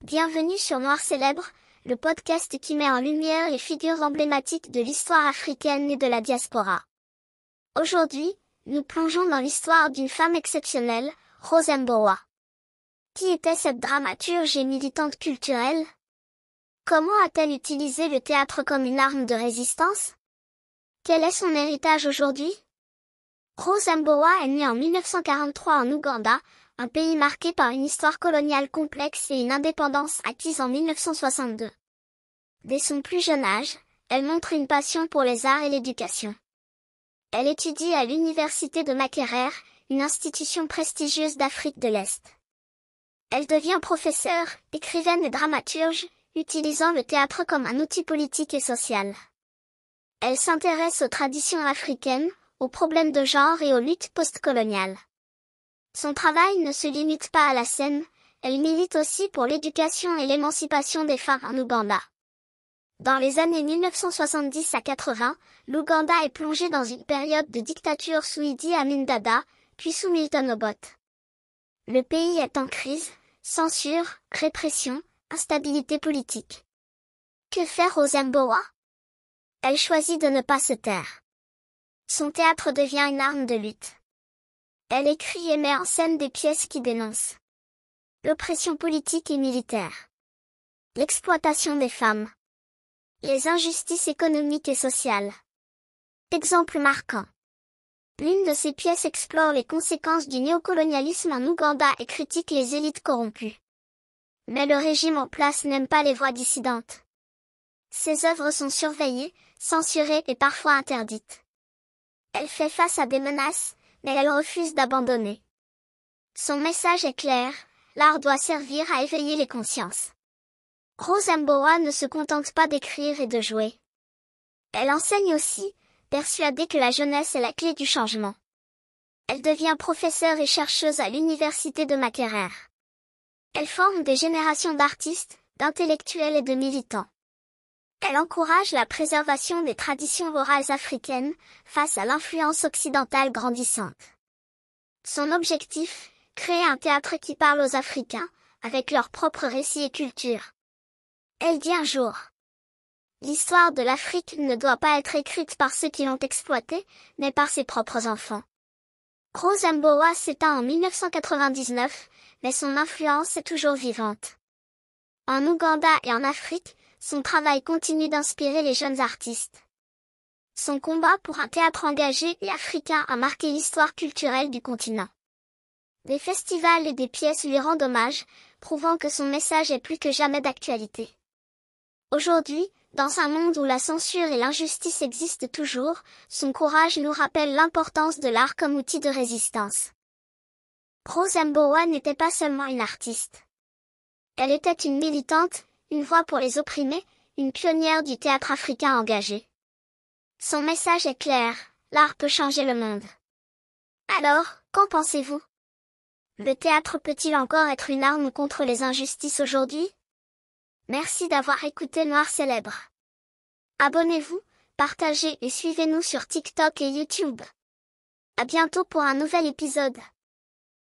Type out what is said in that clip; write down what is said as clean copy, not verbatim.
Bienvenue sur Noir Célèbre, le podcast qui met en lumière les figures emblématiques de l'histoire africaine et de la diaspora. Aujourd'hui, nous plongeons dans l'histoire d'une femme exceptionnelle, Rose Mbowa. Qui était cette dramaturge et militante culturelle? Comment a-t-elle utilisé le théâtre comme une arme de résistance? Quel est son héritage aujourd'hui? Rose Mbowa est née en 1943 en Ouganda, un pays marqué par une histoire coloniale complexe et une indépendance acquise en 1962. Dès son plus jeune âge, elle montre une passion pour les arts et l'éducation. Elle étudie à l'université de Makerere, une institution prestigieuse d'Afrique de l'Est. Elle devient professeure, écrivaine et dramaturge, utilisant le théâtre comme un outil politique et social. Elle s'intéresse aux traditions africaines, aux problèmes de genre et aux luttes postcoloniales. Son travail ne se limite pas à la scène, elle milite aussi pour l'éducation et l'émancipation des femmes en Ouganda. Dans les années 1970 à 80, l'Ouganda est plongé dans une période de dictature sous Idi Amin Dada, puis sous Milton Obote. Le pays est en crise, censure, répression, instabilité politique. Que fait Rose Mbowa? Elle choisit de ne pas se taire. Son théâtre devient une arme de lutte. Elle écrit et met en scène des pièces qui dénoncent l'oppression politique et militaire, l'exploitation des femmes, les injustices économiques et sociales. Exemple marquant. L'une de ces pièces explore les conséquences du néocolonialisme en Ouganda et critique les élites corrompues. Mais le régime en place n'aime pas les voix dissidentes. Ses œuvres sont surveillées, censurées et parfois interdites. Elle fait face à des menaces, mais elle refuse d'abandonner. Son message est clair, l'art doit servir à éveiller les consciences. Rose Mbowa ne se contente pas d'écrire et de jouer. Elle enseigne aussi, persuadée que la jeunesse est la clé du changement. Elle devient professeure et chercheuse à l'université de Makerere. Elle forme des générations d'artistes, d'intellectuels et de militants. Elle encourage la préservation des traditions orales africaines, face à l'influence occidentale grandissante. Son objectif, créer un théâtre qui parle aux Africains, avec leurs propres récits et cultures. Elle dit un jour: l'histoire de l'Afrique ne doit pas être écrite par ceux qui l'ont exploitée, mais par ses propres enfants. Rose Mbowa s'éteint en 1999, mais son influence est toujours vivante. En Ouganda et en Afrique, son travail continue d'inspirer les jeunes artistes. Son combat pour un théâtre engagé et africain a marqué l'histoire culturelle du continent. Des festivals et des pièces lui rendent hommage, prouvant que son message est plus que jamais d'actualité. Aujourd'hui, dans un monde où la censure et l'injustice existent toujours, son courage nous rappelle l'importance de l'art comme outil de résistance. Rose Mbowa n'était pas seulement une artiste. Elle était une militante, une voix pour les opprimés, une pionnière du théâtre africain engagé. Son message est clair, l'art peut changer le monde. Alors, qu'en pensez-vous? Le théâtre peut-il encore être une arme contre les injustices aujourd'hui? Merci d'avoir écouté Noir Célèbre. Abonnez-vous, partagez et suivez-nous sur TikTok et YouTube. À bientôt pour un nouvel épisode.